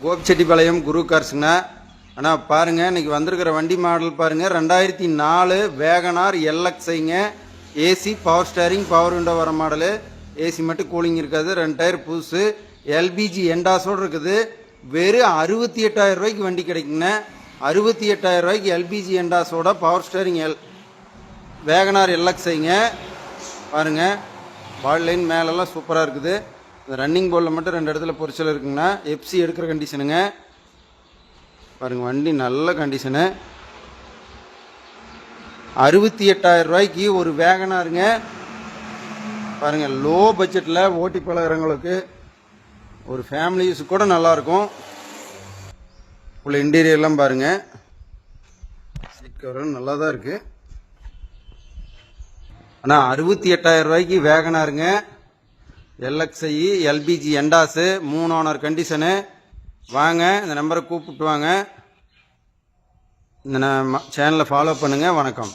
கோபிச்செட்டிப்பாளையம் குரு கார்ஸுங்கண்ணா. ஆனால் பாருங்கள், இன்றைக்கி வந்திருக்கிற வண்டி மாடல் பாருங்கள், 2004 வேகனார் எல்எக்ஸ்ஐங்க. AC power steering power window வர மாடலு. ஏசி மட்டும் கூலிங் இருக்காது. 2 டயர் புதுசு. எல்பிஜி எண்டாஸோடு இருக்குது. வெறும் 68,000 ரூபாய்க்கு வண்டி கிடைக்குங்க. 68,000 ரூபாய்க்கு எல்பிஜி எண்டாஸோட பவர் ஸ்டேரிங் வேகனார் எல்எக்ஸ்ஐங்க. பாருங்கள், பால் லைன் மேலெல்லாம் சூப்பராக இருக்குது. இந்த ரன்னிங் போர்டில் மட்டும் 2 இடத்துல பொரிச்சல் இருக்குங்கண்ணா. எஃப்சி எடுக்கிற கண்டிஷனுங்க. பாருங்கள், வண்டி நல்ல கண்டிஷனு. 68,000 ரூபாய்க்கு ஒரு வேகனாருங்க. பாருங்கள், லோ பட்ஜெட்டில் ஓட்டி பழகிறவங்களுக்கு ஒரு ஃபேமிலி யூஸ் கூட நல்லாயிருக்கும். உள்ள இன்டீரியர்லாம் பாருங்கள், சீட் கவர் நல்லா தான் இருக்குது. ஆனால் 68,000 ரூபாய்க்கு வேகனாருங்க. LXI LPG எண்டாஸு 3 owner condition. வாங்க, இந்த நம்பரை கூப்பிட்டு வாங்க. இந்த சேனலை ஃபாலோ பண்ணுங்கள். வணக்கம்.